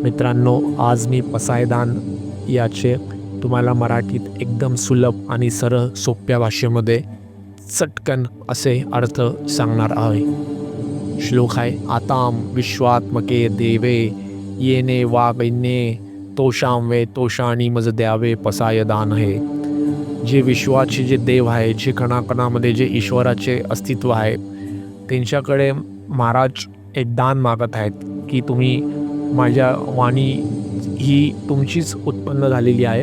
मित्रांनो, आज मी पसायदान याचे तुम्हाला मराठीत एकदम सुलभ आणि सरळ सोप्या भाषेमध्ये चटकन असे अर्थ सांगणार आहे. श्लोक आहे, आताम विश्वात्मके देवे येणे वागणे तोषाम वे तोषाणी मज द्यावे पसायदान आहे. जे विश्वाचे जे देव आहे, जे कणाकणामध्ये जे ईश्वराचे अस्तित्व आहे, त्यांच्याकडे महाराज एक दान मागत आहेत की तुम्ही माझ्या वाणी ही तुमचीच उत्पन्न झालेली आहे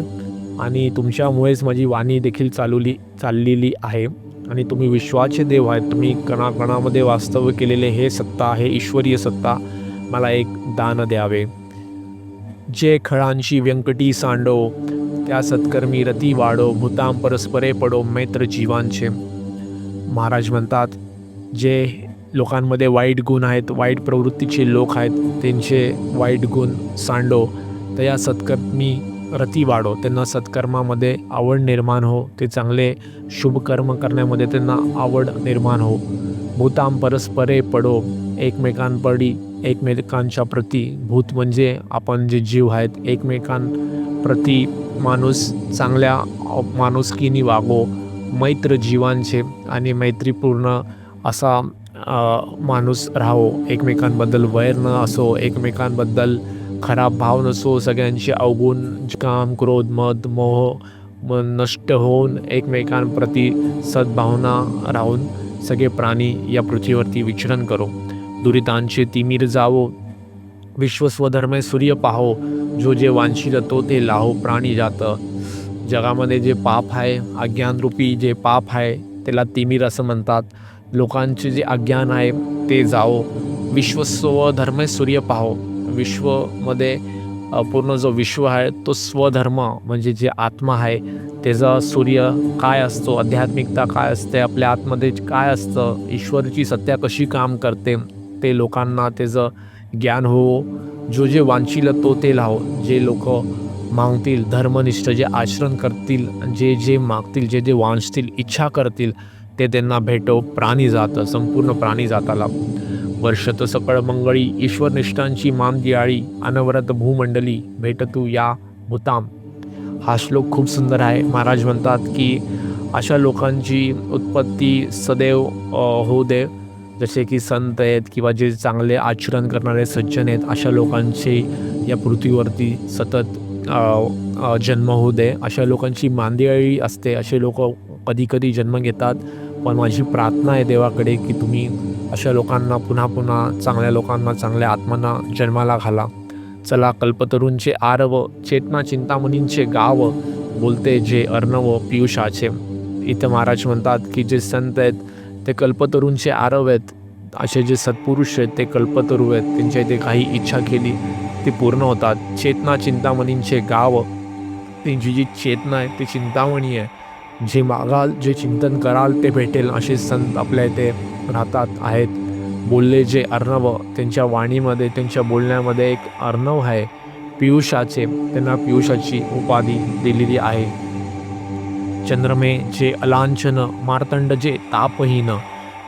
आणि तुमच्यामुळेच माझी वाणी देखील चाललेली आहे आणि तुम्ही विश्वाचे देव आहेत. तुम्ही कणाकणामध्ये वास्तव्य केलेले हे सत्ता, हे ईश्वरीय सत्ता मला एक दान द्यावे. जे खळांची व्यंकटी सांडो त्या सत्कर्मी रती वाढो भूताम परस्परे पडो मैत्र जीवांचे. महाराज म्हणतात, जे लोकांमध्ये वाईट गुण आहेत, वाईट प्रवृत्तीचे लोक आहेत, त्यांचे वाईट गुण सांडो, तर या सत्कर्मी रती वाढो, त्यांना सत्कर्मामध्ये आवड निर्माण हो, ते चांगले शुभकर्म करण्यामध्ये त्यांना आवड निर्माण हो. भूताम परस्परे पडो, एकमेकांच्या प्रती, भूत म्हणजे आपण जे जीव आहेत, एकमेकांप्रती माणूस चांगल्या माणुसकीनी वागो, मैत्र जीवांचे आणि मैत्रीपूर्ण असा माणूस राहो. एकमेकांबद्दल वैर न असो, एकमेकांबद्दल खराब भाव नसो, सगळ्यांचे अवगुण काम क्रोध मद मोह नष्ट होऊन एकमेकांप्रती सद्भावना राहून सगळे प्राणी या पृथ्वीवरती विचरण करो. दुरितांचे तिमीर जावो, विश्वस्वधर्मे सूर्य पाहो, जो जे वांछित तो ते लाहो प्राणी जात. जगामध्ये जे पाप आहे, अज्ञानरूपी जे पाप आहे, त्याला तिमीर असं म्हणतात. लोकांचे जे अज्ञान आहे ते जाओ, विश्वस्वधर्मे सूर्य पाहो. विश्वमध्ये पूर्ण जो विश्व आहे तो स्वधर्म म्हणजे जे आत्मा आहे त्याचा सूर्य काय असतो, आध्यात्मिकता काय असते, आपल्या आतमध्ये काय असतं, ईश्वराची सत्ता कशी काम करते, ते लोकांना त्याचं ज्ञान हो. जो जे वांछील तो ते लाहो, जे लोक मागतील, धर्मनिष्ठ जे आचरण करतील, जे मागतील, जे वांछतील, इच्छा करतील, ते त्यांना भेटो प्राणी जातं, संपूर्ण प्राणी जाताला. वर्षत सकळ मंगळी ईश्वरनिष्ठांची मान दियाळी, अनवरत भूमंडली भेटतू या भूताम. हा श्लोक खूप सुंदर आहे. महाराज म्हणतात की अशा लोकांची उत्पत्ती सदैव होऊ दे, जसे की संत आहेत किंवा जे चांगले आचरण करणारे सज्जन आहेत, अशा लोकांचे या पृथ्वीवरती सतत जन्म होऊ दे. अशा लोकांची मांदियाळी असते, असे लोक कधी जन्म घेतात. पण माझी प्रार्थना आहे देवाकडे की तुम्ही अशा लोकांना पुन्हा चांगल्या लोकांना, चांगल्या आत्मांना जन्माला घाला. चला कल्पतरूंचे आरव, चेतना चिंतामणींचे गाव, बोलते जे अर्णव पियुषाचे. इथं महाराज म्हणतात की जे संत आहेत ते कल्पतरूंचे आरव आहेत. असे जे सत्पुरुष आहेत ते कल्पतरू आहेत. त्यांच्या इथे काही इच्छा केली ती पूर्ण होतात. चेतना चिंतामणींचे गाव, त्यांची जी चेतना आहे ती चिंतामणी आहे. जे मागाल, जे चिंतन कराल ते भेटेल, असे संत आपल्या इथे राहतात आहेत. बोलले जे अर्णव, त्यांच्या वाणीमध्ये, त्यांच्या बोलण्यामध्ये एक अर्णव आहे पियुषाचे, त्यांना पियुषाची उपाधी दिलेली आहे. चंद्रमे जे अलांछन, मार्तंड जे तापहीन.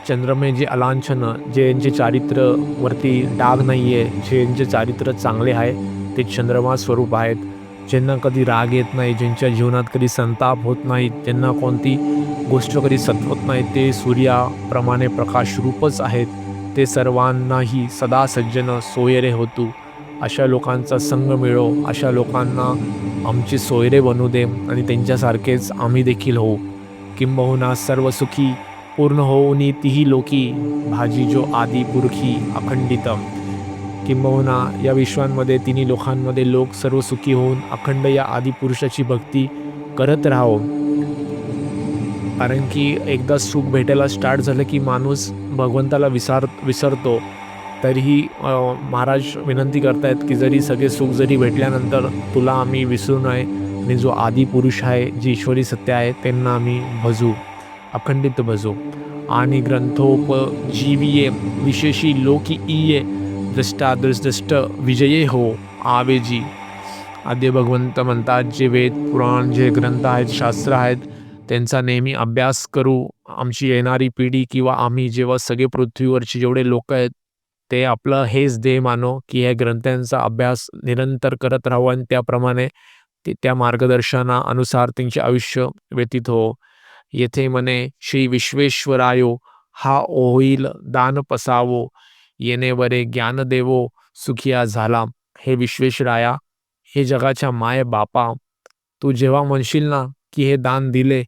चंद्रमे जे अलांछन, ज्यांचे चारित्र्यवरती डाग नाही आहे, ज्यांचे चारित्र्य चांगले आहे, ते चंद्रमा स्वरूप आहेत. ज्यांना कधी राग येत नाही, ज्यांच्या जीवनात कधी संताप होत नाही, ज्यांना कोणती गोष्ट कधी सतवत नाही, ते सूर्याप्रमाणे प्रकाश रूपच आहेत. ते सर्वांनाही सदा सज्जन सोयरे होतू. अशा लोकांचा संग मिळो, अशा लोकांना आमचे सोयरे बनू दे आणि त्यांच्यासारखेच आम्ही देखील होऊ. किंबहुना सर्व सुखी पूर्ण होऊनी तिही लोकी, भाजी जो आदी पुरखी अखंडितम. किंबहुना या विश्वांमध्ये, तिन्ही लोकांमध्ये लोक सर्व सुखी होऊन अखंड या आदिपुरुषाची भक्ती करत राहो. कारण की एकदा सुख भेटायला स्टार्ट झालं की माणूस भगवंताला विसरतो. तरीही महाराज विनंती करतायत की जरी सगळे सुख जरी भेटल्यानंतर तुला आम्ही विसरू नये आणि जो आदिपुरुष आहे, जी ईश्वरी सत्य आहे, त्यांना आम्ही भजू, अखंडित भजू. आणि ग्रंथोपजीविये विशेषी लोकी इये, दृष्ट विजये हो आवेजी. आद्य भगवंत म्हणतात, जे वेद पुराण, जे ग्रंथ आहेत, शास्त्र आहेत, त्यांचा नेहमी अभ्यास करू. आमची येणारी पिढी किंवा आम्ही जेव्हा सगळे पृथ्वीवरचे जेवढे लोक आहेत ते आपलं हेच ध्येय मानो, की या ग्रंथांचा अभ्यास निरंतर करत राहावं आणि त्याप्रमाणे त्या मार्गदर्शनानुसार त्यांचे आयुष्य व्यतीत हो. येथे म्हणे, "श्री विश्वेश्वरायो हा होईल दान पसावो, येणे वरे ज्ञान देवो सुखिया झाला." हे विश्वेश्वराया, हे जगाच्या माय-बापा, तू जेव्हा म्हणशील ना, की हे दान दिले,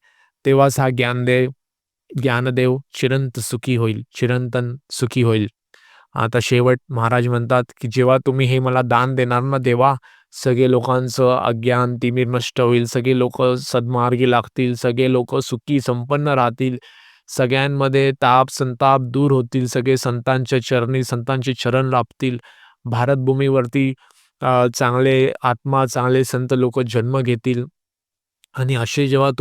तेव्हाच हा ज्ञानदेव चिरंत सुखी होईल, चिरंतन सुखी होईल. आता शेवट महाराज म्हणतात, की जेव्हा तुम्ही हे मला दान देणार ना देवा, सगळे लोकांचं अज्ञान तिमिर नष्ट होईल, सगळे लोकं सन्मार्गी लागतील, सगळे लोकं सुखी संपन्न राहतील, सगळ्यांमध्ये ताप, संताप दूर होतील, सगळे संतांच्या चरणी संतांचे चरण लाभतील. भारतभूमीवरती चांगले आत्मा, चांगले संत लोकं जन्म घेतील आणि असे जेव्हा